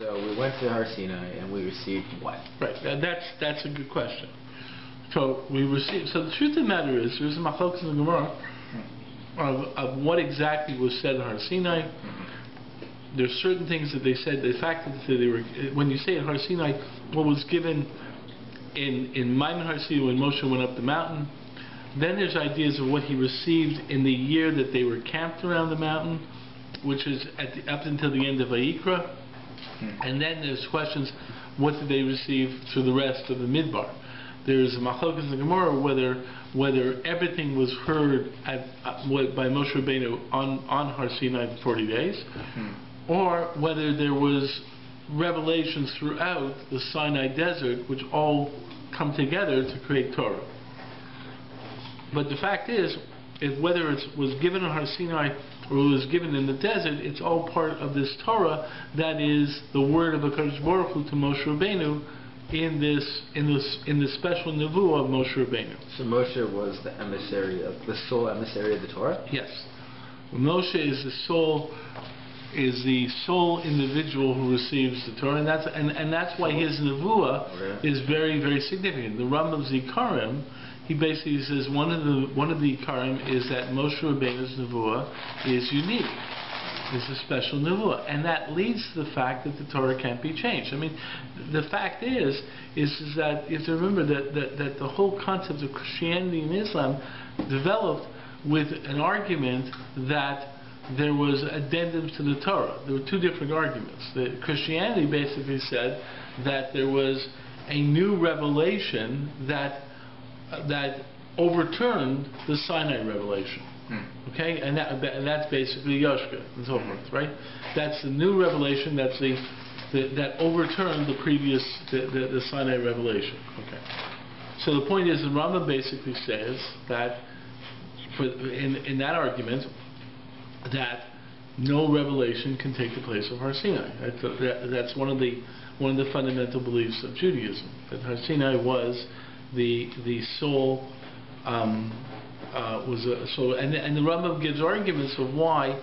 So we went to Har Sinai and we received what? Right, that's a good question. So we received. So the truth of the matter is, there's a machlokes in the Gemara of what exactly was said in Har Sinai. There's certain things that they said. The fact that they were, when you say at Har Sinai, what was given in Maimon Har Sinai when Moshe went up the mountain. Then there's ideas of what he received in the year that they were camped around the mountain, which is up until the end of Vayikra. And then there's questions, what did they receive through the rest of the Midbar? There's a machlokes in the Gemara whether everything was heard by Moshe Rabbeinu on Har Sinai for 40 days, or whether there was revelations throughout the Sinai desert which all come together to create Torah. But the fact is, whether it was given on Har Sinai or it was given in the desert, it's all part of this Torah that is the word of HaKadosh Baruch Hu to Moshe Rabbeinu in this special nevuah of Moshe Rabbeinu. So Moshe was the sole emissary of the Torah? Yes. Moshe is the sole individual who receives the Torah, and that's why his nevuah is very, very significant. The Rambam-s Ikarim, he basically says one of the Ikarim is that Moshe Rabbeinu's nevuah is unique. It's a special nevuah, and that leads to the fact that the Torah can't be changed. I mean, the fact is that you have to remember that the whole concept of Christianity and Islam developed with an argument that there was addendums to the Torah. There were two different arguments. Christianity basically said that there was a new revelation that overturned the Sinai revelation. Okay, and that's basically Yoshka and so forth, right? That's the new revelation. That's that overturned the previous the Sinai revelation. Okay. So the point is, the Rambam basically says that in that argument that no revelation can take the place of Har Sinai. That's one of the fundamental beliefs of Judaism. That Har Sinai was the sole. And the Rambam gives arguments of why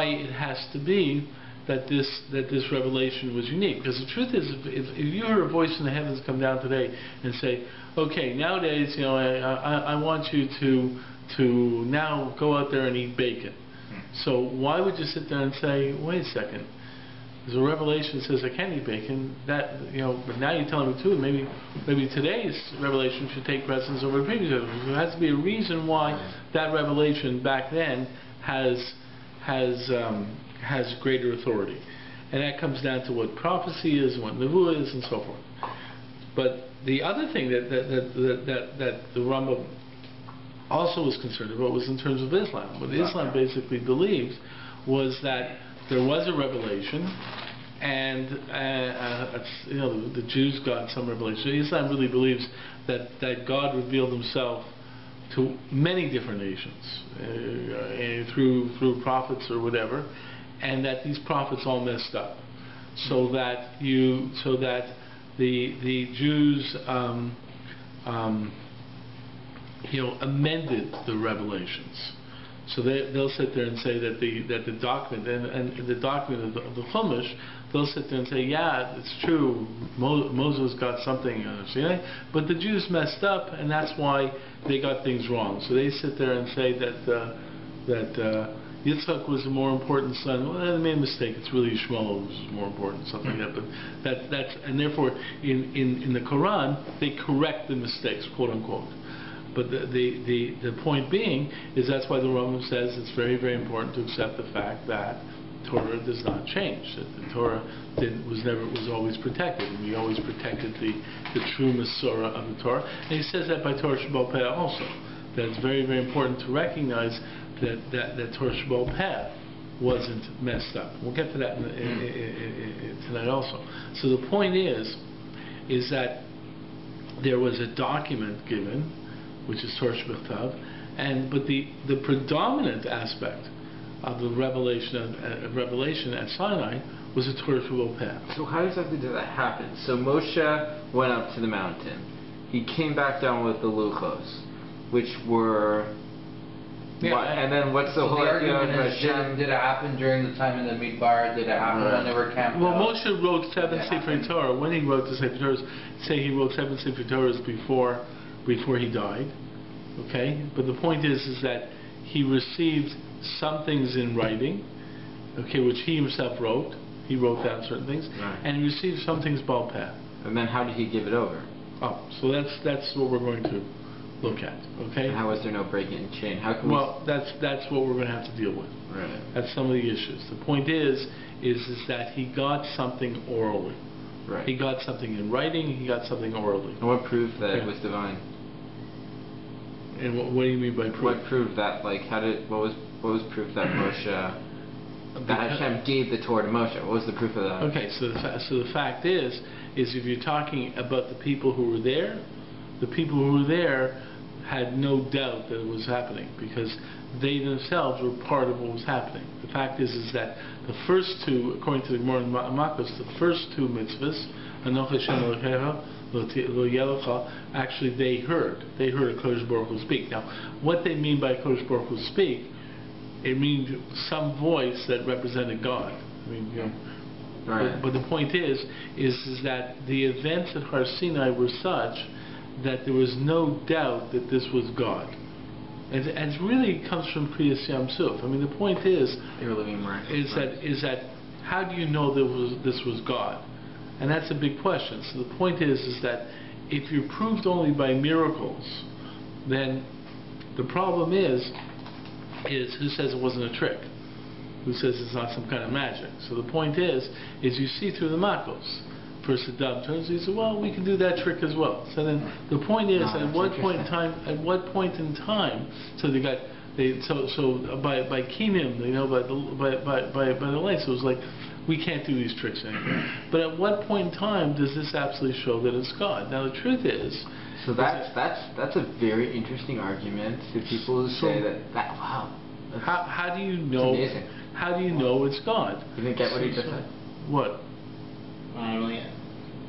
it has to be that this revelation was unique. Because the truth is, if you heard a voice in the heavens come down today and say, okay, nowadays, I want you to now go out there and eat bacon. So why would you sit there and say, wait a second, there's a revelation that says I can't eat bacon. But now you're telling me too. Maybe today's revelation should take precedence over the previous revelation. There has to be a reason why that revelation back then has greater authority, and that comes down to what prophecy is, and what nevuah is, and so forth. But the other thing that the Rambam also was concerned about was in terms of Islam. What Islam basically believed was that there was a revelation, and the Jews got some revelation. Islam really believes that God revealed Himself to many different nations through prophets or whatever, and that these prophets all messed up, so that the Jews amended the revelations. So they'll sit there and say that the document and the document of the Chumash, they'll sit there and say, yeah, it's true, Moses got something, but the Jews messed up, and that's why they got things wrong. So they sit there and say that Yitzchak was a more important son. Well, they made a mistake. It's really Shmuel who's more important, something like that. But and therefore in the Quran they correct the mistakes, quote unquote. But the point being is that's why the Rambam says it's very, very important to accept the fact that Torah does not change. That the Torah was always protected, and we always protected the true Masorah of the Torah. And he says that by Torah Sheba'al Peh also. That it's very, very important to recognize that Torah Sheba'al Peh wasn't messed up. We'll get to that tonight also. So the point is that there was a document given, which is Torah Shebechtav, but the predominant aspect of the revelation at Sinai was the Torah Sheba'al Peh. So how exactly did that happen? So Moshe went up to the mountain. He came back down with the luchos, which were Yeah, and then what's the So whole the idea of argument is, Hashem? did it happen during the time in the Midbar? Did it happen when they were camped well, out? Moshe wrote 7 Yeah, Sefer happened. Torah. When he wrote the Sefer Torahs, say he wrote 7 Sefer Torahs before he died. Okay, but the point is that he received some things in writing, okay, which he himself wrote. He wrote down certain things, Right. and he received some things Baal Peh. And then how did he give it over? Oh, so that's what we're going to look at. Okay. And how was there no break in chain? How can Well, that's what we're going to have to deal with. Right. That's some of the issues. The point is that he got something orally. Right. He got something in writing. He got something orally. And what proved that Yeah. it was divine? And what do you mean by proof? What proved that? Like, what was proof that Moshe, that Hashem gave the Torah to Moshe? What was the proof of that? Okay, so the fact is if you're talking about the people who were there, the people who were there had no doubt that it was happening because they themselves were part of what was happening. The fact is that the first two, according to the Gemara in Makos, the first two mitzvahs, Anoch Hashem Elokecha, Lo Yelecha, actually they heard a Kodesh Baruch Hu speak. Now, what they mean by Kodesh Baruch Hu speak, it means some voice that represented God. I mean, you know. Right. But the point is that the events at Har Sinai were such that there was no doubt that this was God. And it really comes from Kriyas Yam Suf. I mean, the point is that how do you know this was God? And that's a big question. So the point is that if you're proved only by miracles, then the problem is who says it wasn't a trick? Who says it's not some kind of magic? So the point is you see through the Makos. First the dove turns, he said, well, we can do that trick as well. So then the point is, at what point in time, so they got, by Kinim, you know, by the lights, it was like, we can't do these tricks anymore. But at what point in time does this absolutely show that it's God? Now the truth is, so that's a very interesting argument to people who say that wow. How do you know? It's amazing. How do you know it's God? You didn't get what he just said? What? I don't know yet.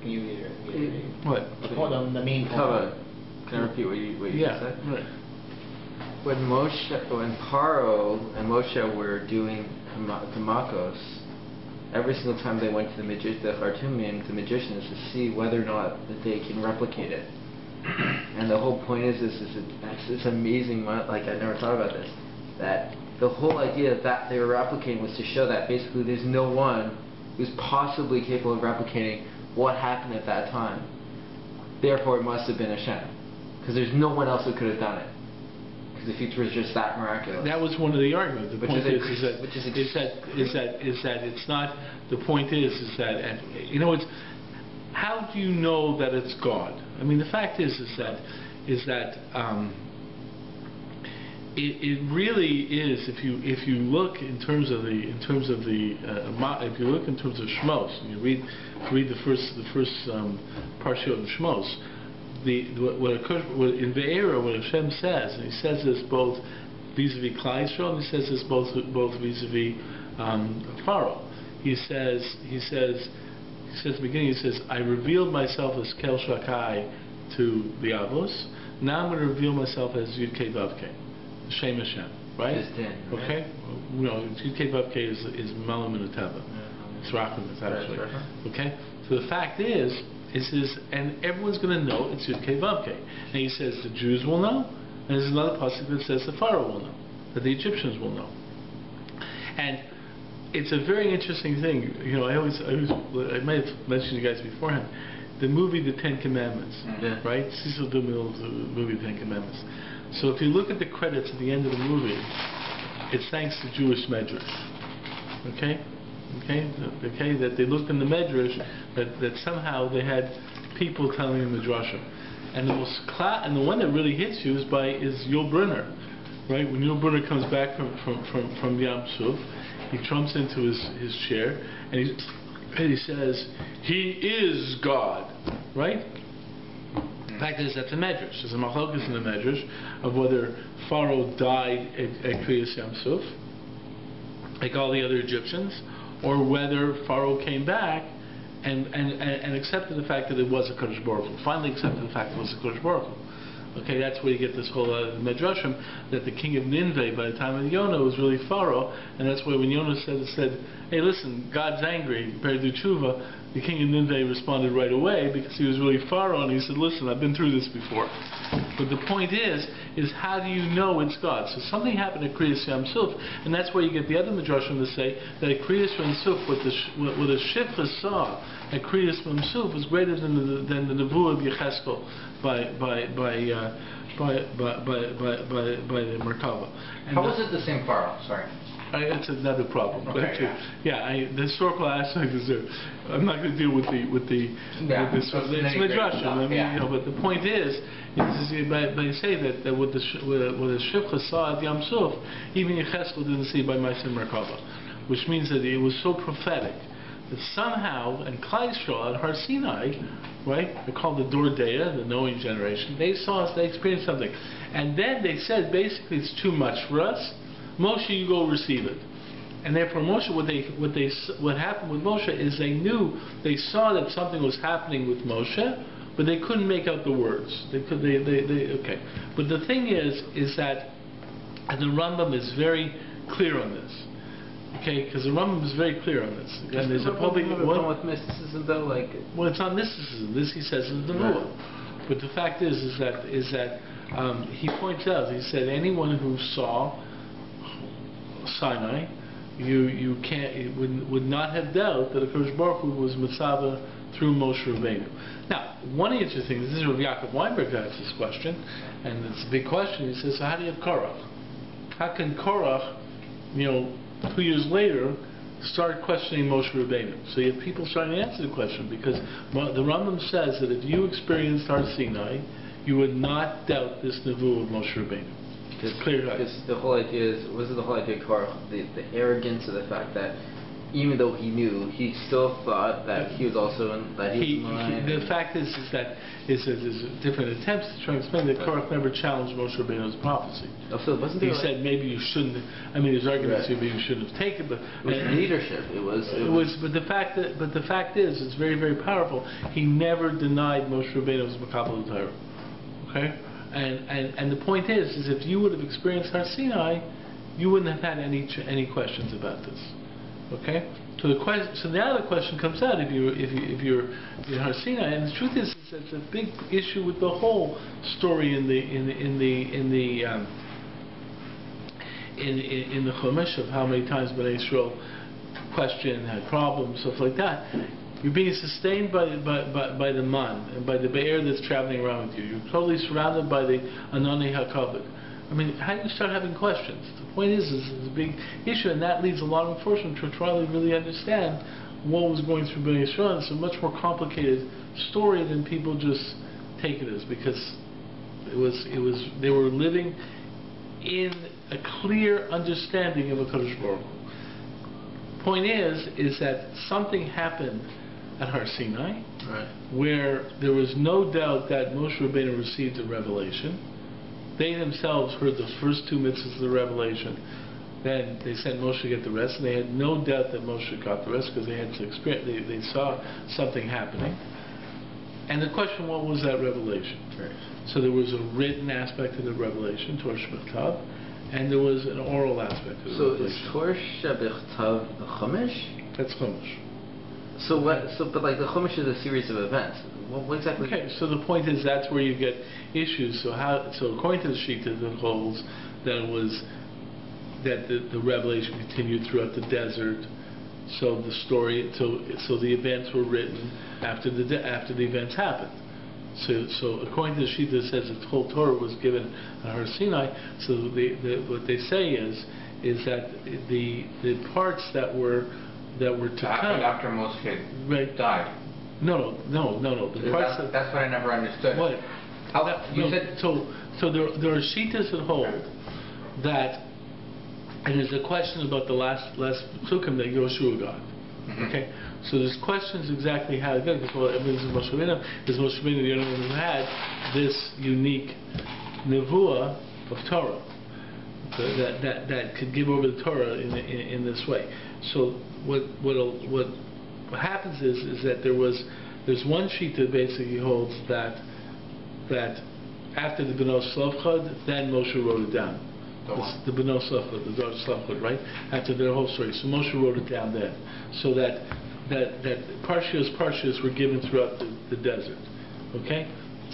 Can you read What? The main point. Can I repeat what you just said? Right. When Paro and Moshe were doing Kamakos, every single time they went to the Khartoumim, the magicians, to see whether or not that they can replicate it. And the whole point is it's amazing. Like, I never thought about this. That the whole idea that they were replicating was to show that basically there's no one who's possibly capable of replicating what happened at that time. Therefore, it must have been Hashem, because there's no one else who could have done it. Because the future is just that miraculous. That was one of the arguments. The point is that it's not. The point is that, and you know, it's how do you know that it's God? I mean, the fact is that it really is. If you look in terms of if you look in terms of Shmos, and you read the first parsha of Shmos, in Ve'era, what Hashem says, and He says this both vis-a-vis Klal Yisrael, and He says this both vis-a-vis Pharaoh. He says at the beginning, He says, I revealed myself as Kel Shakai to the Avos. Now I'm going to reveal myself as Yud Kei Vav Kei, Shem Hashem, right? Okay. You know, Yud Kei Vav Kei is Malam and Teva. It's Rachman, it's actually. Okay. So the fact is and everyone's going to know it's Yud Kei Vav Kei. And He says the Jews will know, and there's another pasuk that says the Pharaoh will know, that the Egyptians will know. And it's a very interesting thing. You know, I may have mentioned you guys beforehand. The movie The Ten Commandments, right? Cecil DeMille's movie The Ten Commandments. So if you look at the credits at the end of the movie, it's thanks to Jewish Medrash. Okay, that they looked in the Medrash that somehow they had people telling them the drasha, and the one that really hits you is Yul Brynner, right? When Yul Brynner comes back from Yam Suf, he trumps into his chair and he says, "He is God," right? The fact is that's a medrash. There's a machlokas in the medrash of whether Pharaoh died at Kriyas Yam Suf, like all the other Egyptians, or whether Pharaoh came back and accepted the fact that it was a Kodesh Baruch Hu. Finally accepted the fact that it was a Kodesh Baruch Hu. Okay, that's where you get this whole Medrashim, that the king of Nineveh by the time of Yonah was really Pharaoh, and that's why when Yonah said, hey listen, God's angry, you better do tshuva, the king of Nineveh responded right away because he was really Pharaoh, and he said, listen, I've been through this before. But the point is how do you know it's God? So something happened at Kriyas Yam Suf, and that's where you get the other Midrashim to say that at Kriyas Yam Suf, what the Shifra saw at Kriyas Yam Suf was greater than the Nevuah of Yecheskel by the Merkava. How was it the same Pharaoh? Sorry. It's another problem. Okay, the historical aspect is there. I'm not going to deal with this. It's Midrashim. But the point is by say that what the Shifcha saw at Yam Suf, even Yecheskel didn't see by Ma'aser Merkava, which means that it was so prophetic that somehow, and Klal Yisrael at Har Sinai, right, they're called the Dordeya, the knowing generation, they experienced something, and then they said basically it's too much for us. Moshe, you go receive it. And therefore Moshe, what happened with Moshe is they saw that something was happening with Moshe, but they couldn't make out the words. Okay. But the thing is that, and the Rambam is very clear on this. Okay, because the Rambam is very clear on this. And there's a public with mysticism though, like. Well, it's not mysticism. This he says is the Nevuah. Right. But the fact is that he points out. He said anyone who saw Sinai, you would not have doubt that HaKadosh Baruch Hu was Mitzvah through Moshe Rabbeinu. Now, one of the interesting things, this is Rav Yaakov Weinberg asks this question, and it's a big question. He says, so how do you have Korach? How can Korach, 2 years later, start questioning Moshe Rabbeinu? So you have people starting to answer the question, because the Rambam says that if you experienced Har Sinai, you would not doubt this Nevuah of Moshe Rabbeinu. Because the whole idea wasn't the whole idea of Korach, the arrogance of the fact that even though he knew, he still thought that he was also that he was mine. The fact is that there's different attempts to try and explain that Korach never challenged Moshe Rabbeinu's prophecy. So wasn't he said maybe you shouldn't. I mean, there's arguments maybe you shouldn't have taken, but it was leadership. It was. But the fact is, it's very, very powerful. He never denied Moshe Rabbeinu's Makabel Torah. Okay. And the point is if you would have experienced Har Sinai, you wouldn't have had any questions about this. Okay, so now the question comes out if you're in Har Sinai, and the truth is that it's a big issue with the whole story in the Chumash of how many times Bnei Yisrael questioned, had problems, stuff like that. You're being sustained by the man and by the be'er that's traveling around with you. You're totally surrounded by the Anani HaKavod. I mean, how do you start having questions? The point is it's a big issue, and that leads a lot of enforcement to try to really understand what was going through Bnei Yisrael. It's a much more complicated story than people just take it as, because they were living in a clear understanding of a HaKadosh Baruch Hu. Point is that something happened at Har Sinai, where there was no doubt that Moshe Rabbeinu received a revelation. They themselves heard the first two mitzvahs of the revelation. Then they sent Moshe to get the rest, and they had no doubt that Moshe got the rest because they had to experience. They saw something happening. And the question, what was that revelation? So there was a written aspect of the revelation, Torah Shebechtav, and there was an oral aspect of the revelation. So is Torah Shebechtav the Chumash? That's Chumash. But like the Chumash is a series of events. What exactly? Okay, so the point is that's where you get issues. So according to the Shita, that holds that the revelation continued throughout the desert. So the story, so the events were written after the events happened. So according to the Shita, it says the whole Torah was given at Har Sinai. So what they say is that the parts that were to come after Moshe died. No. The parts that's what I never understood. What? So there are shitas that hold that, and there's a question about the last psukim that Yoshua got. Mm-hmm. Okay, so there's questions exactly how it goes. Well, is Moshe Rabbeinu the only one who had this unique nevuah of Torah that could give over the Torah in this way. So what happens is that there's one shita basically holds that after the B'nai Slavchad, then Moshe wrote it down. The B'nai Slavchad, the daughter Slavchad, right? After their whole story. So Moshe wrote it down then. So that Parshios were given throughout the desert. Okay?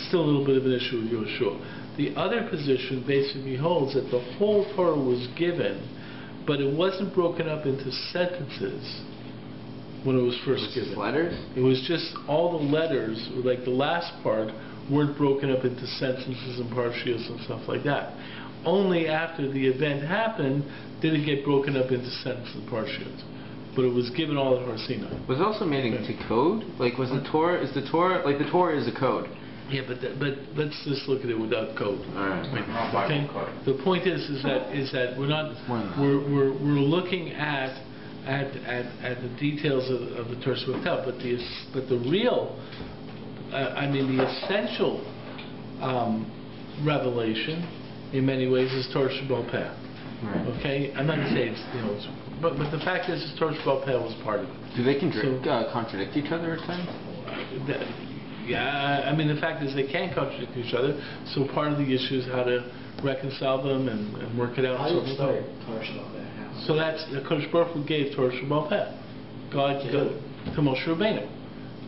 Still a little bit of an issue with Yehoshua. The other position basically holds that the whole Torah was given, but it wasn't broken up into sentences when it was first given. Letters? It was just all the letters, like the last part, weren't broken up into sentences and Parshios and stuff like that. Only after the event happened did it get broken up into sentences and Parshios. But it was given all at Har Sinai. Was it also made into code? Like, was the Torah, the Torah is a code. Yeah, but let's just look at it without code. All right. Okay. The point is that we're not we're looking at the details of the Torah Shabbat, but the real, the essential revelation in many ways is Torah Shabbat Peh. Right. Okay, I'm not going to say it's but the fact is Torah Shabbat Peh was part of it. Do they contradict each other at times? Yeah, the fact is they can contradict each other, so part of the issue is how to reconcile them and work it out. How do you explain Torah Shabbat Peh? So that's the Kodesh Baruch Hu gave Torah Shabbat Peh. God to Moshe Rabbeinu.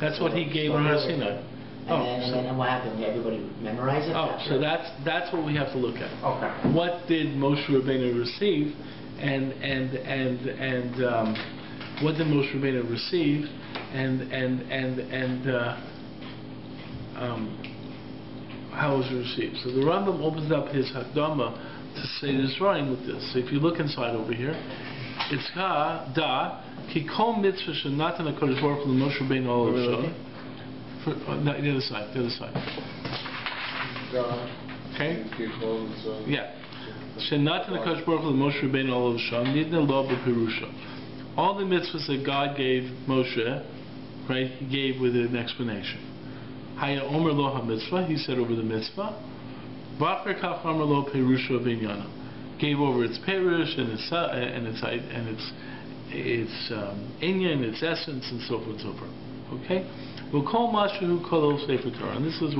That's what He gave on Har Sinai. And then what happened? Everybody memorize it? So that's what we have to look at. Okay. What did Moshe Rabbeinu receive, and what did Moshe Rabbeinu receive, how was it received? So the Rambam opens up his Hakdama to say this rhyme with this. So if you look inside over here, it's da ki kol mitzvah shenatan HaKadosh Baruch Hu Moshe Rabbeinu olav the other side. Okay? Yeah. Shenatan HaKadosh Baruch Hu Moshe Rabbeinu olav sham nidna lo b'pirusha. All the mitzvahs that God gave Moshe, right, He gave with an explanation. Haya omer lo ha-mitzvah, He said over the mitzvah. V'acher kach omer lo perusha v'inyanam. Gave over its perush and its inyan, its essence, and so forth and so forth. Okay? We'll call mashu kol Sefer Torah, and this is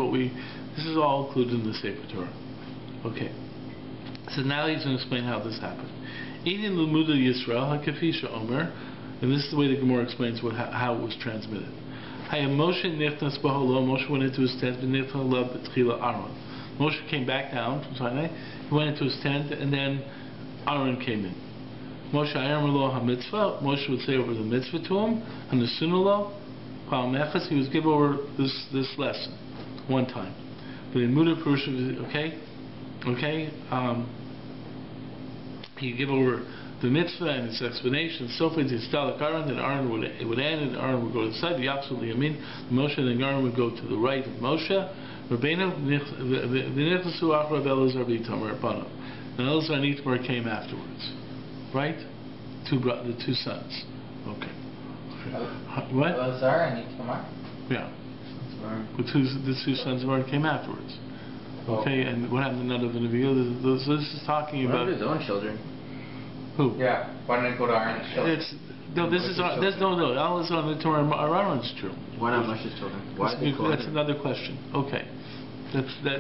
all included in the Sefer Torah. Okay. So now he's going to explain how this happened. Eating Lumuda Yisrael HaKafisha Omer, and this is the way the Gemara explains how it was transmitted. Moshe went into his tent. Moshe came back down from Sinai. He went into his tent, and then Aaron came in. Moshe would say over the mitzvah to him, and the sunalo, he was give over this lesson one time. But in Muda Purusha, he give over the mitzvah and its explanation, so forth. His stalak Aaron, then Aaron would end, and Aaron would go to the side. The Yapsul Yamin, Moshe, and Aaron would go to the right of Moshe. Rabbeinu v'nichnasu achrav Elazar v'Itamar Rabbanim. And Elazar and Itamar came afterwards, right? The two sons. Okay. What? Elazar and Itamar. Yeah. The two sons of Aaron came afterwards. Okay, and what happened to none of the Nevi'im? This is talking about his own children. Who? Yeah. Why didn't it go to Aaron's children? Elazar and Itamar are Aaron's children. Why not Moshe's children? That's another question. Okay.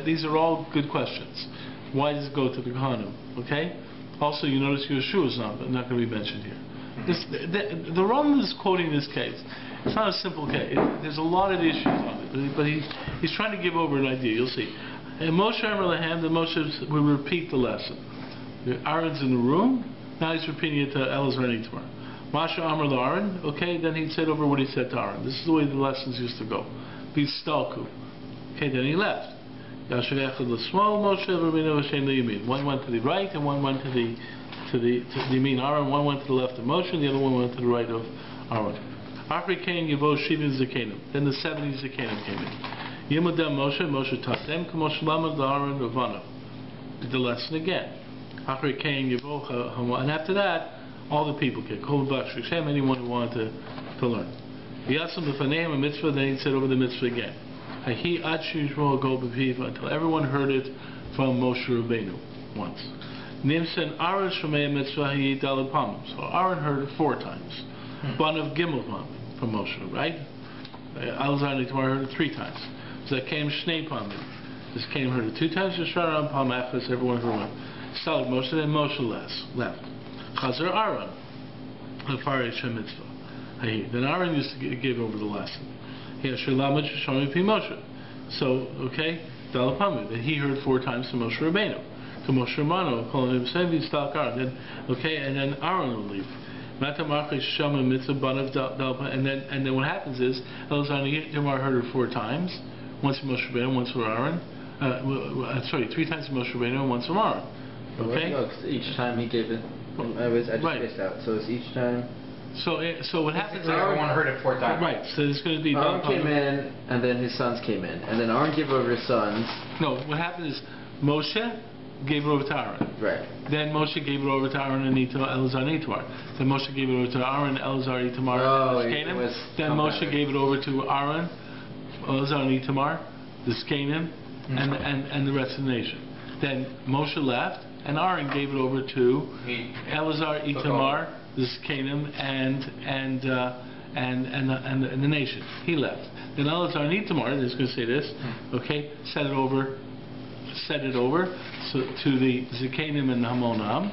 These are all good questions. Why does it go to the Kohanim? Okay? Also, you notice Yeshua is not going to be mentioned here. The Rambam is quoting this case. It's not a simple case. There's a lot of issues on it, but he's trying to give over an idea. You'll see. And Moshe Amar the Moshe will repeat the lesson. Aaron's in the room. Now he's repeating it to Elazar and Itamar. Moshe Amar Aaron. Okay, then he said over what he said to Aaron. This is the way the lessons used to go. Bistalku. Okay, then he left. One went to the right and one went to the Yamin Aaron. One went to the left of Moshe and the other one went to the right of Aaron. Then the 70 Zakanim came in. Moshe taught them. Did the lesson again. And after that, all the people came. Anyone who wanted to learn. Then he said over the mitzvah again. Until everyone heard it from Moshe Rabbeinu once. So Aaron heard it 4 times. One of Gimel from Moshe, right? Elazar and Itamar heard it 3 times. Zakem Shnei Pamim. The Zakanim heard it 2 times. Yeshara Pam Echad, everyone heard one. Stalag Moshe, then Moshe left. Chazer Aaron, Lefarish HaMitzvah. Then Aaron used to give over the lesson. He has Shalama Shishami Pi Moshe. So, okay, Dalapami, that he heard 4 times to Moshe Rabbeinu. To Moshe Rabbeinu, calling him saying, Stalak Aaron. Then, okay, and then Aaron will leave. And then what happens is Elazar Tamar heard her 4 times, once from Moshe Rabbeinu, once from Aaron. 3 times from Moshe Rabbeinu and once from Aaron. Okay. No, each time he gave it. I just spaced out. So it's each time. So what happens is everyone heard it 4 times. Right. So there's going to be Aaron came in, and then his sons came in, and then Aaron gave over his sons. No, what happened is Moshe gave it over to Aaron. Right. Then Moshe gave it over to Aaron and Elazar and Itamar. Then Moshe gave it over to Aaron, Elazar, Itamar, and Zakanim. Then Moshe gave it over to Aaron, Elazar and Itamar, the Zakanim, and the rest of the nation. Then Moshe left, and Aaron gave it over to Elazar, Itamar, the Zakanim, and the nation. He left. Then Elazar and Itamar, is going to say this, okay, set it over so to the Zakanim and the Hamonam,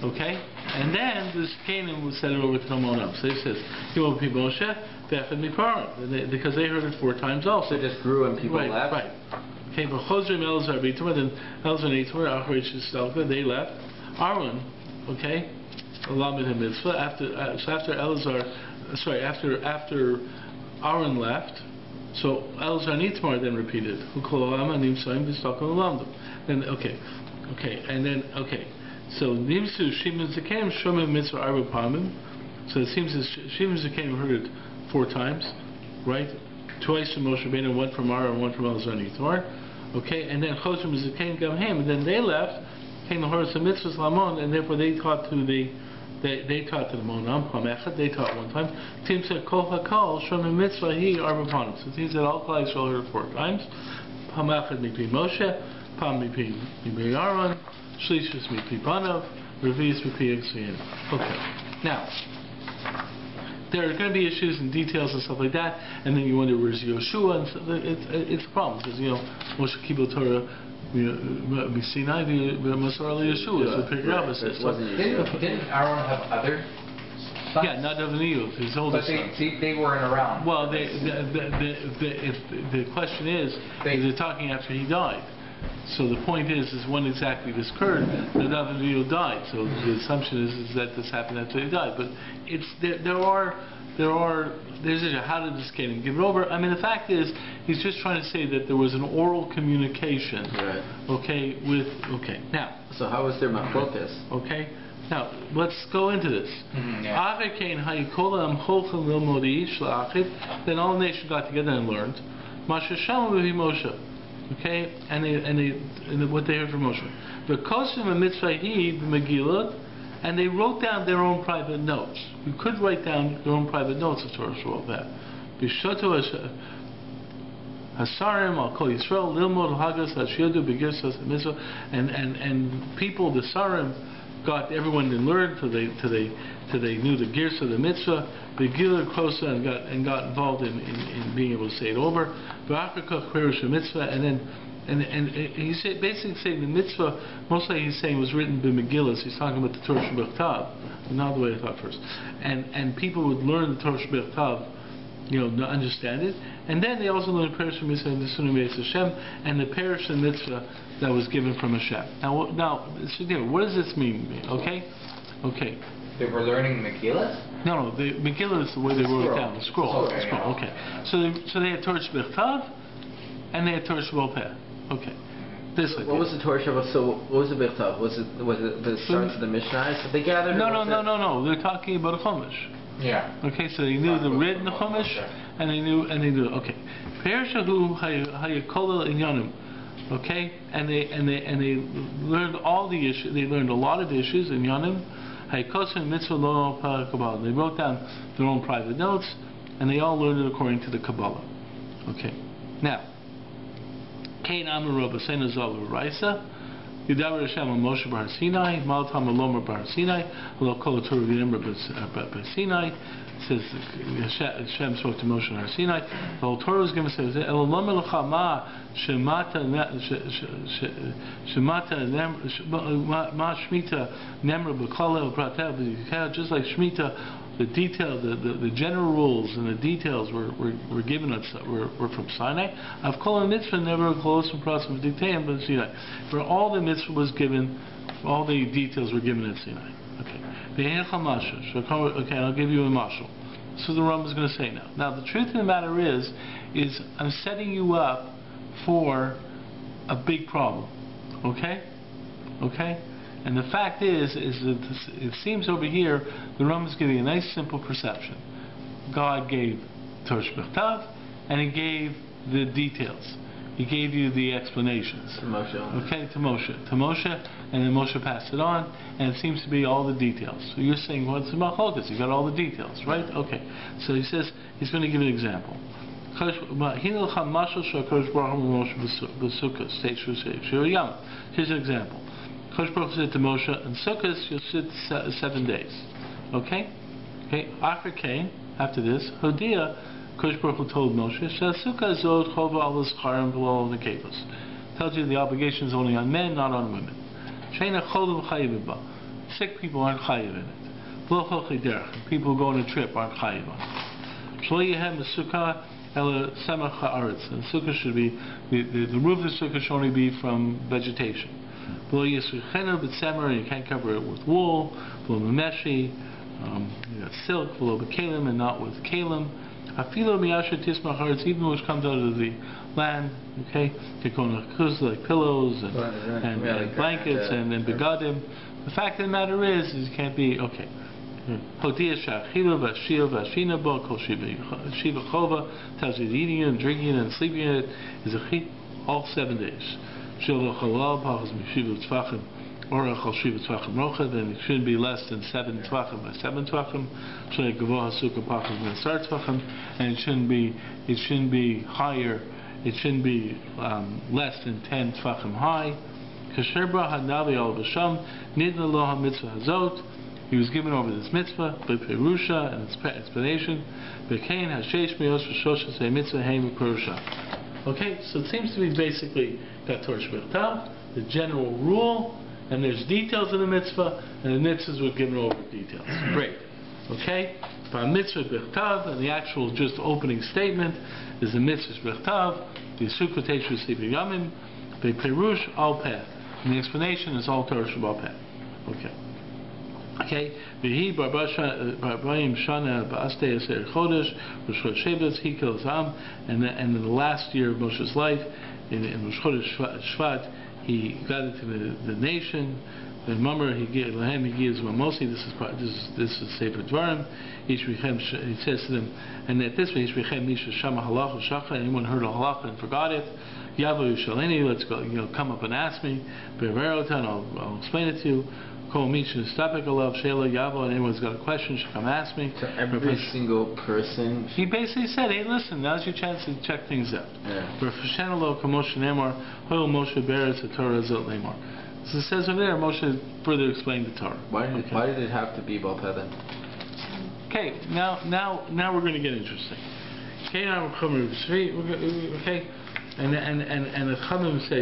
okay, and then the Zakanim would set it over to the Hamonam. So he says, "He will be Moshe, definitely Paran," because they heard it 4 times also. So it just grew and people left. Right. Okay, but Chozrim Elazar B'Itamar, then Elazar and Itamar, Acharish Stalka, they left. Aaron, okay, Lamed Mitzvah. After Aaron left. So Elazar and Itamar then repeated. Then So Nimsu Shimon Zakanim Shomim Mitzvah Arba Pamim. So it seems that Shimon Zakanim heard it 4 times, right? Twice from Moshe Rabbeinu, 1 from Aaron, and 1 from Elazar and Itamar. Okay, and then Chosrim Zakanim Gamhem, and then they left. Came the Horos of Mitzvahs Lamon, and therefore they taught to the. They taught to the Monam, Pam Echad, they taught 1 time. Tim said, Kol HaKal, Shomim Mitzvah, He Arba Panim. So it seems that all Klal Yisrael heard it 4 times. Pam Echad Mipi Moshe, Pam Mipi Aaron, Shlishus Mipi Banav, Revius Mipi Yisrael. Okay. Now, there are going to be issues and details and stuff like that, and then you wonder where's Yoshua, and it's a problem, because, Moshe Kibel Torah, Sinai, Masar Yeshua, so pick it up. Didn't Aaron have other sons? Yeah, Nadav and Ehud, his oldest sons. They weren't around. Well, the question is they're talking after he died. So the point is when exactly this occurred, Nadav and Ehud died. So the assumption is that this happened after he died. But there's how did this get him give it over? I mean, the fact is, he's just trying to say that there was an oral communication. Right. Okay. Now. So how was there machlokas? Okay. Now let's go into this. Then all the nation got together and learned. Okay, and what they heard from Moshe. The Kosim and Mitzvahid Megillah. And they wrote down their own private notes. You could write down your own private notes of Torah Shabbat that. Bishoto Hasarim al Kol Yisrael Lilmod Hagas Hashiadu Begirsas Mitzvah, and people, the Sarim, got everyone to learn till they knew the Girs of the Mitzvah, Begila Kosa, and got involved in being able to say it over. Ba'akakach Perush Mitzvah, and then. And he's basically saying the mitzvah, mostly he's saying was written by Megillah. He's talking about the Torah Shebechtav, not the way I thought first. And people would learn the Torah Shebechtav, to understand it. And then they also learned Perush Mitzvah and the Sunnah Beis Hashem, and the Perush and Mitzvah that was given from Hashem. Now, what does this mean? Okay. They were learning Megillah? No, the Megillah is the way they wrote it down. The scroll. Okay. So they had Torah Shebechtav, and they had Torah Shebal Peh. Okay. What was the Torah Shabbat? So what was the Bechtav? Was it the starts of the Mishnah? So they gathered. No. They're talking about a Chumash. Yeah. Okay, so they knew the written Chumash, and they knew. Okay. Perishahu hayakolel inyanim. Okay, and they learned all the issues. They learned a lot of issues in Yanim. Hayakosim mitzvah lo Kabbalah. They wrote down their own private notes, and they all learned it according to the Kabbalah. Okay. Now. Kain Amar Rabbeinu Zal Raisa, Yudaber Hashem on Moshe Bar Sinai, Malatam Alomer Bar Sinai, Lo Kol Torah V'Nimra Bar Sinai. It says Hashem spoke to Moshe Bar Sinai. The whole Torah was given. Says Elomer Lecha Ma Shemata Ma Shmita Nemra B'Kol Pratel. Just like Shmita, the detail, the general rules and the details were given us were from Sinai. I've called a mitzvah never close from process of dictating, but Sinai. Where all the mitzvah was given, all the details were given at Sinai. Okay. Okay, I'll give you a mashal. So the Rambam is going to say now. Now the truth of the matter is I'm setting you up for a big problem. Okay? Okay? And the fact is that it seems over here the Rambam is giving a nice simple perception. God gave Torah Shebechtav and He gave the details. He gave you the explanations. To Moshe. Okay, to Moshe, and then Moshe passed it on, and it seems to be all the details. So you're saying, well, it's about Machlokas. You got all the details, right? Okay. So he says he's going to give an example. Here's an example. Kosh Baruch said to Moshe, in Sukkot you'll sit 7 days. Okay? Okay. After this, Hodia, Kosh Baruch told Moshe, Sukkah zod chova alas charim below the kefos. Tells you the obligation is only on men, not on women. Sheina cholim chayiv ba. Sick people aren't chayiv in it. Below chochi derech. People who go on a trip aren't chayiv on it. Shlo yehem sukkah ela semach haaretz. And sukkah should be the roof of the sukkah should only be from vegetation. Below yisrichenu b'tzemer, you can't cover it with wool. Below memeshi, silk. Below b'kalim and not with kalim. Afilo miyasher tismach haaretz, even which comes out of the land. Okay, like pillows and blankets and begadim. The fact of the matter is it can't be okay. Hodia shachiva v'ashia v'ashina bo kol shiva chova tells you that eating it and drinking it and sleeping in it is a chit all 7 days. Shelo chalal pachas mishiva tzvachim or chal shiva tzvachim rocha, then it shouldn't be less than 7 tzvachim by 7 tzvachim. Shelo gavoha sukkah pachas b'asar tzvachim, and it shouldn't be higher. It shouldn't be less than 10 tzvachim high. Kasher bra hanavi al b'sham nidna lo ha-mitzvah hazot. He was given over this mitzvah, b'perusha, and its explanation. B'kein hashesh miyos v'shosha say mitzvah heim b'perusha. Okay, so it seems to be basically got Torah Shebechtav, the general rule, and there's details of the mitzvah, and the mitzvahs were given over details. Great. Okay? By mitzvah Bechtav, and the actual just opening statement is the mitzvah Bechtav, the Sukkot Teishu Sibir Yamim, Beperush Al Peh. And the explanation is all Torah Shebal Peh. Okay. Okay. V'hi barbayim shana ba'astei aser chodesh Rosh Chodesh he kills Am, and in the last year of Moshe's life, in Rosh Chodesh Shvat, he got into the nation. The Mummer he gives Mamosi. This is Sefer Dvarim. He says to them, and at this way, Misha Shama Halacha Shacha. Anyone heard of Halacha and forgot it? Yavo Yushaleni. Let's go. Come up and ask me. Be'verotan. I'll explain it to you. Kol Misha Stapik Alav Shela Yavo. And anyone's got a question should come ask me. So every single person. He basically said, "Hey, listen. Now's your chance to check things out." So it says over there, Moshe further explained the Torah. Why did it have to be Balpeh then? Okay, now we're going to get interesting. Okay, and the Chachamim say,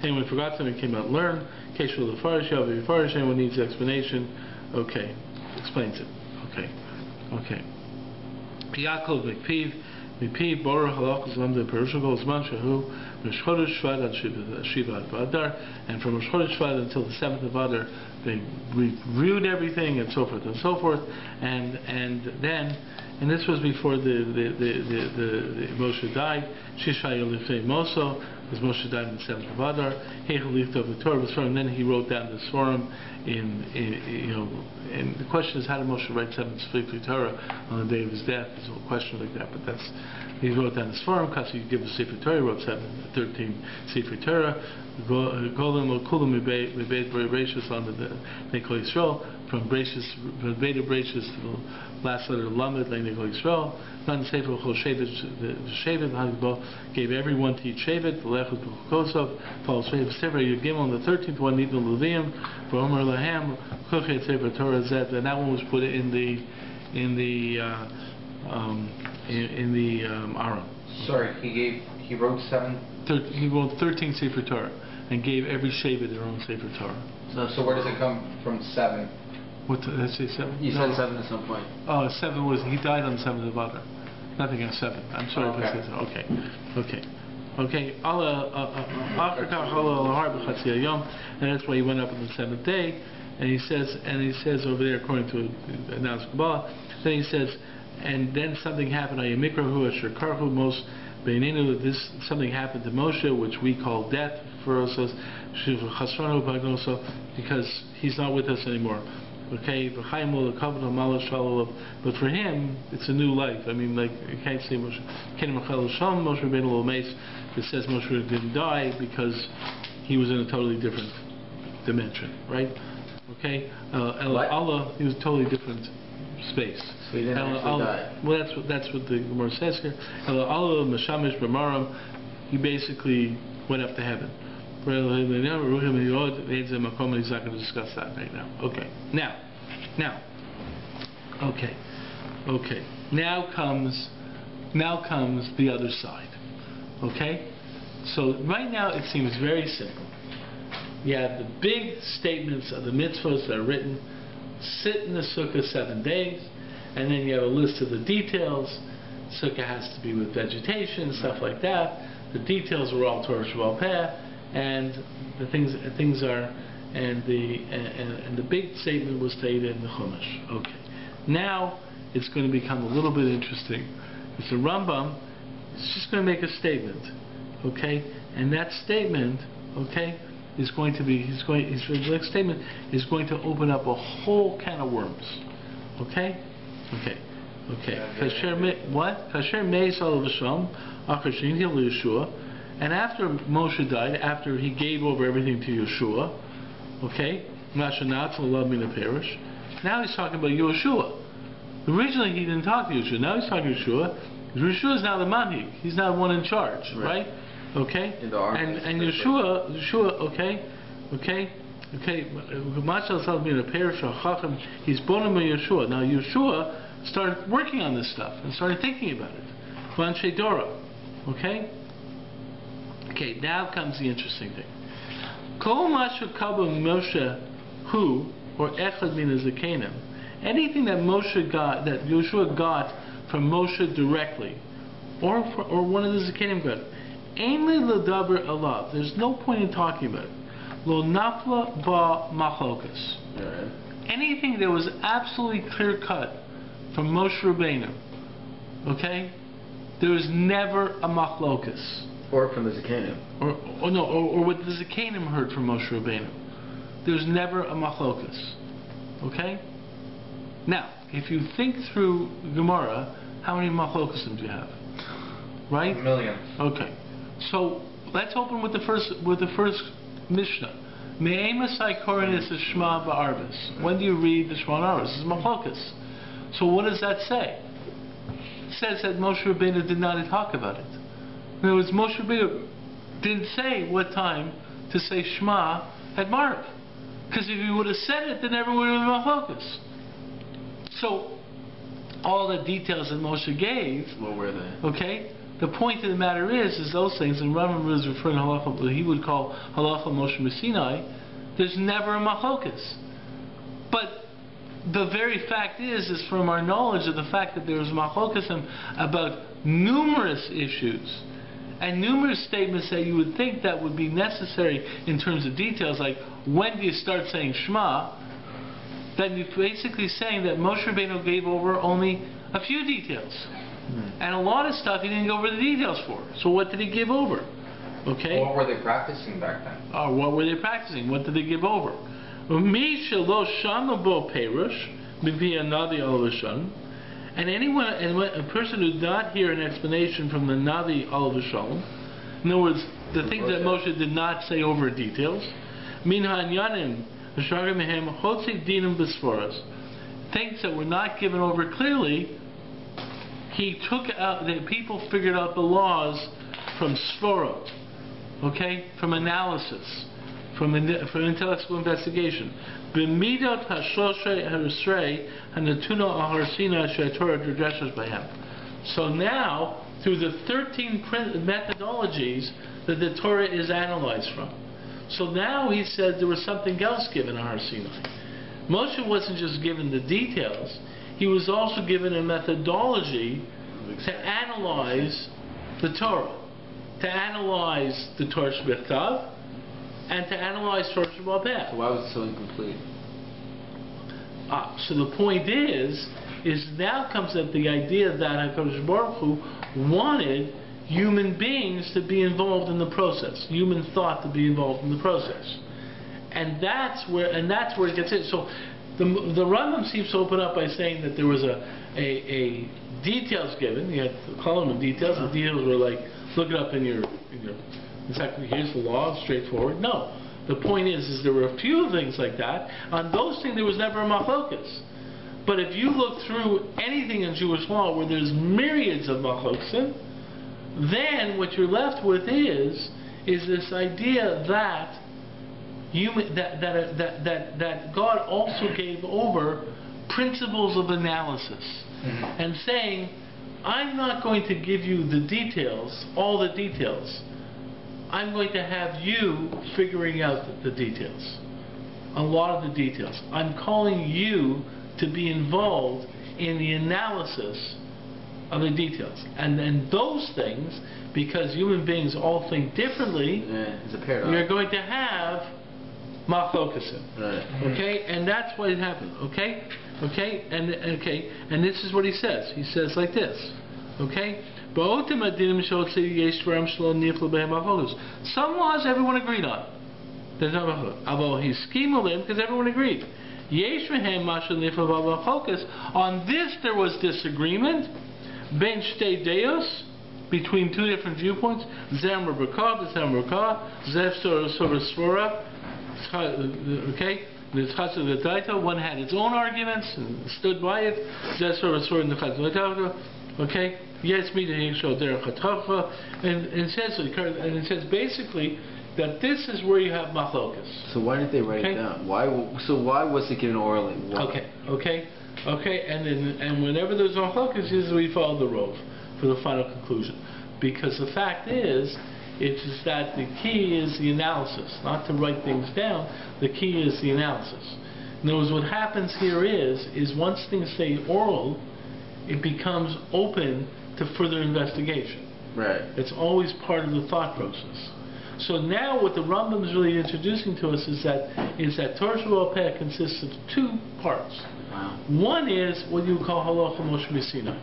anyone forgot something, came out and learned. Anyone needs explanation, okay, explains it. Okay. Yaakov Mipiv Borah Halachos Lamda Perushagol Zman Shahu Rosh Chodesh Shvat Ad Shiva Ad Adar, and from Rosh Chodesh Shvat until the 7th of Adar they reviewed everything and so forth, and this was before the Moshe died. Shisha Yolifei Moso, because Moshe died on the 7th of Adar. Heichel Lichtov the Torah was from, and then he wrote down the Sforim and the question is, how did Moshe write 7 Sefer Torah on the day of his death? There's a whole question like that, but he wrote down the Sforim because he gave the Sefer Torah. He wrote 13 Sefer Torah. Golem Kulam Mebeit Bereishis on the Nekol Yisrael, from Beit of Bereishis to the last letter of Lamed Nekol Yisrael. None Sefer Chol Shevet, the Shevet gave everyone to eat Shevet. The Echad Kosov, follows Sefer Yagim on the 13th one, Nidnu Levium, V'Omer Lahem, Kuchet Sefer Torah Zet, and that one was put in the Aron. Sorry, he wrote 7. He wrote 13 Sefer Torah and gave every Shevet their own Sefer Torah. So where does it come from 7? What did I say? 7? You said 7 at some point. Oh, 7 was he died on the 7th of Adar. Nothing on 7. I'm sorry if I said so. Okay. And that's why he went up on the 7th day. And he says over there, according to announced Kabbalah, then he says, and then something happened. This something happened to Moshe, which we call death for us, because he's not with us anymore. Okay, but for him, it's a new life. I mean, like, you can't say Moshe Rabbeinu Mace. It says Moshe didn't die because he was in a totally different dimension, right? Okay, Allah, he was a totally different space. So he didn't actually die. Well, that's what the Gemara says here. Allah Mashamish B'maram, he basically went up to heaven. He's not going to discuss that right now. Okay. Now comes the other side. Okay? So right now it seems very simple. You have the big statements of the mitzvahs that are written, sit in the sukkah 7 days, and then you have a list of the details. Sukkah has to be with vegetation, stuff like that. The details are all Torah Sheba'al Peh. And the things are, and the big statement was stated in the Chumash. Okay. Now it's going to become a little bit interesting. It's the Rambam. It's just going to make a statement. Okay. And that statement, okay, is going to be his next statement is going to open up a whole can of worms. Okay. Kasher meis alav Hashem, achar shenihil Yeshua. And after Moshe died, after he gave over everything to Yeshua, okay, now he's talking about Yeshua. Originally he didn't talk to Yeshua. Now he's talking to Yeshua. Yeshua is now the manhig. He's now the one in charge, right? Okay. And Yeshua, he's born of Yeshua. Now Yeshua started working on this stuff and started thinking about it. Vanshei Dora, okay. Okay, now comes the interesting thing. Kol mashu kaba Moshe hu or echad min zakenim. Anything that Moshe got, that Yeshua got from Moshe directly, or one of the zakenim got, ainli l'daber alav. There's no point in talking about it. Lo nafla ba machlokas. Anything that was absolutely clear cut from Moshe Rabbeinu, okay, there was never a machlokas. Or from the Zakanim. Or what the Zakanim heard from Moshe Rabbeinu. There's never a machlokas. Okay? Now, if you think through Gemara, how many machlokas do you have? Right? Millions. Okay. So let's open with the first Mishnah. Me'emasai korin is the Shema ba'arbis. When do you read the Shema ba'arbis? It's machlokas. So what does that say? It says that Moshe Rabbeinu did not talk about it. In other words, Moshe Rabbeinu didn't say what time to say Shema at Mark. Because if he would have said it, then everyone would have been machlokas. So, all the details that Moshe gave, what were they? Okay, the point of the matter is those things, and Rambam is referring to halacha, what he would call halacha Moshe Messinai, there's never a machlokas. But the very fact is from our knowledge of the fact that there was machlokas about numerous issues, and numerous statements that you would think that would be necessary in terms of details, like when do you start saying Shema, then you're basically saying that Moshe Rabbeinu gave over only a few details. And a lot of stuff he didn't go over the details for. So what did he give over? Okay? What were they practicing back then? What were they practicing? What did they give over? And a person who did not hear an explanation from the Nadi Olav Shalom, in other words, the things that Moshe did not say over details, things that were not given over clearly, he took out, the people figured out the laws from Sforot. okay, from analysis, from intellectual investigation. B'midot hashoshay harusrei hanatuno ahar Sinai she'Torah dresses by him. So now, through the 13 methodologies that the Torah is analyzed from. So now he said there was something else given on Har Sinai. Moshe wasn't just given the details, he was also given a methodology to analyze the Torah, to analyze the Torah Shebechtav, and to analyze Torah Sheba'al Peh. So why was it so incomplete? So the point is now comes up the idea that HaKadosh Baruch Hu wanted human beings to be involved in the process, human thought to be involved in the process, and that's where it gets in. So the Rambam seems to open up by saying that there was a details given. You had the column of details. The details were like, look it up in your exactly, here's the law, straightforward. No. The point is there were a few things like that. On those things there was never a machlokas. But if you look through anything in Jewish law where there's myriads of machlokas, then what you're left with is this idea that that God also gave over principles of analysis, and saying, I'm not going to give you the details, all the details. I'm going to have you figuring out the details, a lot of the details. I'm calling you to be involved in the analysis of the details. And then those things, because human beings all think differently, it's a paradox. you're going to have machlokasim. Right. Okay? And that's what happened. Okay? Okay? And this is what he says. He says like this. Okay? Some laws everyone agreed on. There's no machlokas. He schemed them because everyone agreed. On this there was disagreement between two different viewpoints. Okay, one had its own arguments and stood by it. Okay, yes, and it says basically that this is where you have machlokas. So why did they write it down? Why was it given orally? Why? Okay. And whenever there's machlokas, we follow the rove for the final conclusion, because the fact is, that the key is the analysis, not to write things down. The key is the analysis. In other words, what happens here is once things stay oral, it becomes open to further investigation. Right. It's always part of the thought process. So now what the Rambam is really introducing to us is that Torah Sheba'al Peh consists of two parts. Wow. One is what you call Halacha Moshe Sinai,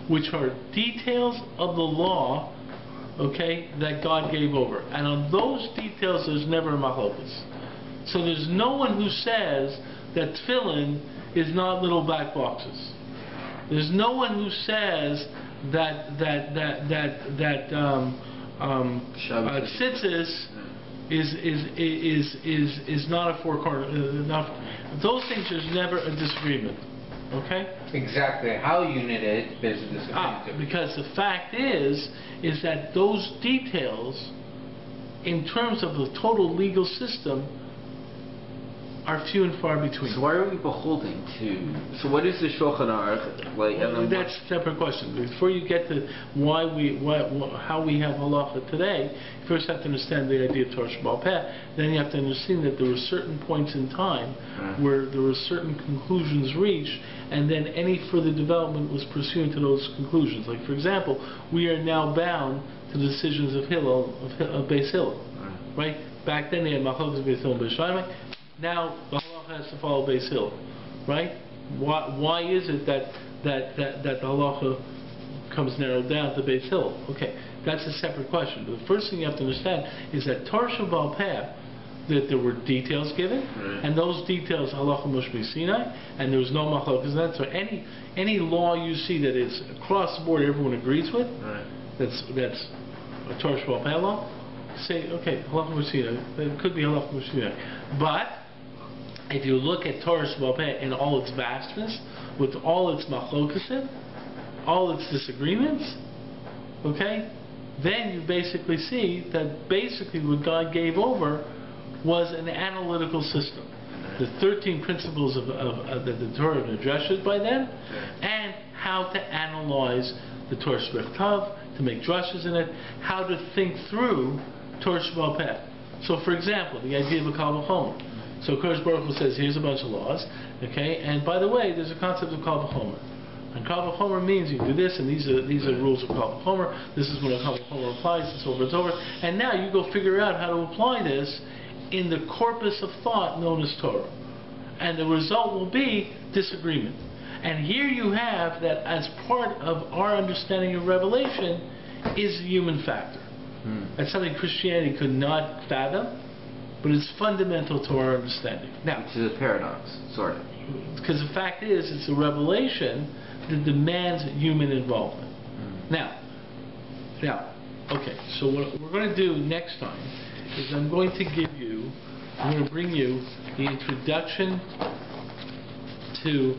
which are details of the law, okay, that God gave over. And on those details there's never a machlokas. So there's no one who says that tefillin is not little black boxes. There's no one who says that tzitzis is not a four corner. Those things, there's never a disagreement. Okay? Exactly. How you knit it, there's a disagreement. Because the fact is that those details, in terms of the total legal system, are few and far between. So why are we beholden to? So what is the Shulchan Aruch like? That's a separate question. Before you get to how we have halacha today, you first have to understand the idea of Torah Sheba'al Peh. Then you have to understand that there were certain points in time where there were certain conclusions reached, and then any further development was pursuant to those conclusions. Like, for example, we are now bound to the decisions of Beis Hillel, right? Back then they had Machlokas Beis Hillel and Beis Shammai. Now the halacha has to follow Beis Hillel, right? Why is it that the halacha comes narrowed down to Beis Hillel? Okay, that's a separate question. But the first thing you have to understand is that Torah Sheba'al Peh, that there were details given, and those details halacha Moshe Sinai, and there was no machlokas in that. So any law you see that is across the board everyone agrees with, that's a Torah Sheba'al Peh law. Say, okay, halacha Moshe Sinai. It could be halacha Moshe Sinai, but if you look at Torah Sheba'al Peh in all its vastness, with all its machlokasim, all its disagreements, okay, then you basically see that basically what God gave over was an analytical system. The 13 principles of that the Torah addresses by then, and how to analyze the Torah Shebechtav, to make drushes in it, how to think through Torah Shebal Peh. So, for example, the idea of a Kal V'chomer. So, Kodesh Baruch Hu says, here's a bunch of laws, okay? And by the way, there's a concept of Kal V'chomer. And Kal V'chomer means you do this, and these are rules of Kal V'chomer. This is when a Kal V'chomer applies, and so over and so forth. And now you go figure out how to apply this in the corpus of thought known as Torah. And the result will be disagreement. And here you have that as part of our understanding of Revelation is the human factor. That's something Christianity could not fathom, but it's fundamental to our understanding. Now, which is a paradox, sort of. Because the fact is, it's a revelation that demands human involvement. Now, okay, so what we're going to do next time is I'm going to bring you the introduction to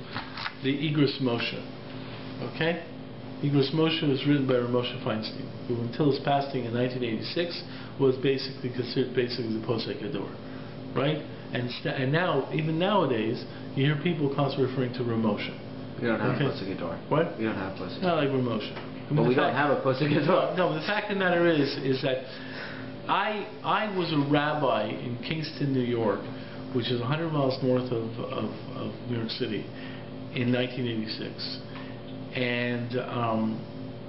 the Igros Moshe. Okay? Igros Moshe was written by Moshe Feinstein, who until his passing in 1986 was basically considered the Posek Hador. Right? And now, even nowadays, you hear people constantly referring to Ramoshe. We don't have Posek Hador. What? We don't have Posek Hador. Not like Ramoshe. But we don't have a Posek Hador. No, the fact of the matter is that I was a rabbi in Kingston, New York, which is 100 miles north of New York City, in 1986. And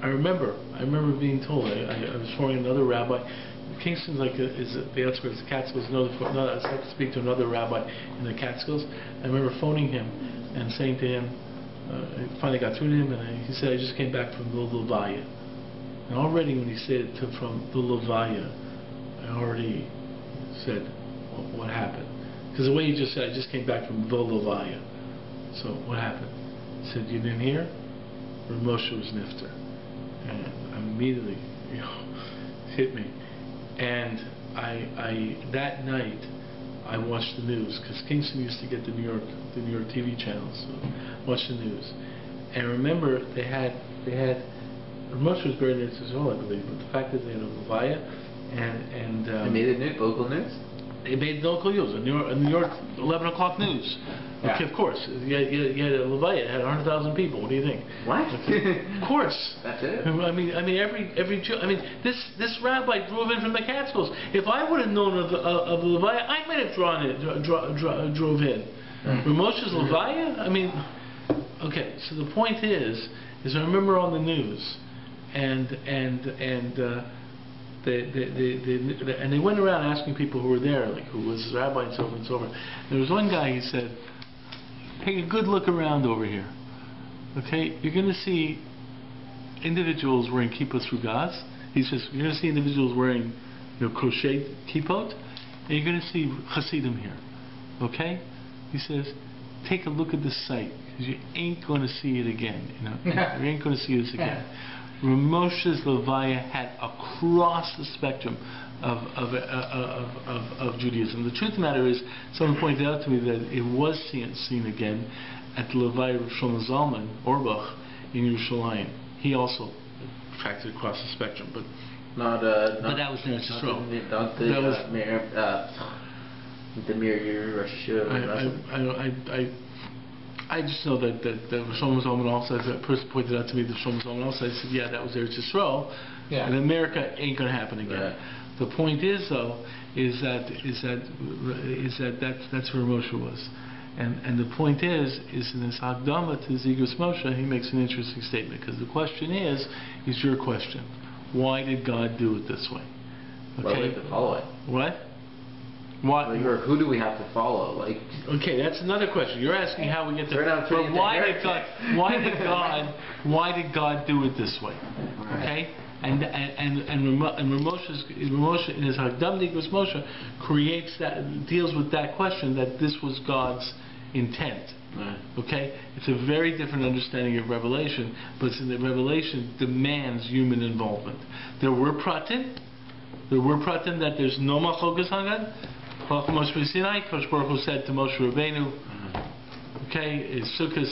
I remember being told, I was following another rabbi. Kingston's is the outskirts of the Catskills. I had to speak to another rabbi in the Catskills. I remember phoning him and saying to him, I finally got through to him, and he said, I just came back from the Levaya. And already when he said from the Levaya, I already said, what happened? Because the way he just said, I just came back from the Levaya. So what happened? He said, you didn't hear? Moshe was nifter. And immediately, hit me. And I that night, I watched the news, because Kingston used to get the New York TV channels. So I watched the news. And I remember they had Moshe was buried in Israel, I believe, but the fact that they had a Levaya, and they made it local news? They made local news, a New York 11 o'clock news. Okay, of course. You had a Levaya, it had 100,000 people. What do you think? What? Of course. That's it. I mean, every Jew. I mean, this rabbi drove in from the Catskills. If I would have known of the Levaya, I might have drove in. Moshe's Levaya? I mean, okay. So the point is I remember on the news, and they went around asking people who were there, like who was the rabbi and so forth and so forth. There was one guy, he said, take a good look around over here. Okay, you're going to see individuals wearing kippot rugas. He says, you're going to see individuals wearing crochet kippot, and you're going to see Hasidim here. Okay? He says, take a look at this site, because you ain't going to see it again. You ain't going to see this again. Moshe's Levaya had across the spectrum of Judaism. The truth of the matter is, someone pointed out to me that it was seen again at the Levaya of Shlomo Zalman Auerbach in Yerushalayim. He also attracted across the spectrum, but that was Eretz Yisrael. The Mir Rosh I just know that Shlomo Zalman also, as a person pointed out to me, that Shlomo Zalman also, I said, yeah, that was Eretz Yisrael, and America ain't going to happen again. Right. The point is, though, is that that's where Moshe was, and the point is in this Hakdama to Igros Moshe, he makes an interesting statement, because the question is your question: why did God do it this way? Okay. Why do we have to follow it? What? What? Or who do we have to follow? Like, okay, that's another question. You're asking how we get to. But why did God do it this way? Okay, and Ramosha in his Hagdam Igros Moshe deals with that question, that this was God's intent. Right. Okay, it's a very different understanding of Revelation, but the Revelation demands human involvement. There were pratim that there's no machogas hagad. Kosh Baruch Hu said to Moshe Rabbeinu, Okay, sukkah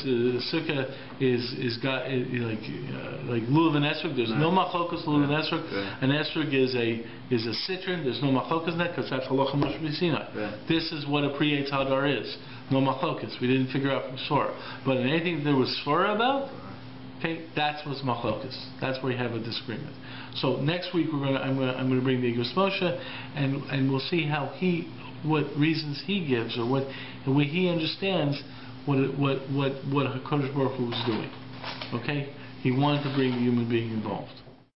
is got like lulav and esrog. There's no machlokas lulav and esrog. An esrog is a citron. There's no machlokas in that because that's halacha Moshe B'Sinai. This is what a pre-Eitz Hadar is. No machlokas. We didn't figure out from Sora. But in anything there was Sora about, okay, that's what's machlokas. That's where you have a disagreement. So next week I'm going to bring the Igros Moshe, and we'll see what reasons he gives, or the way he understands what HaKadosh Baruch Hu was doing. Okay? He wanted to bring the human being involved.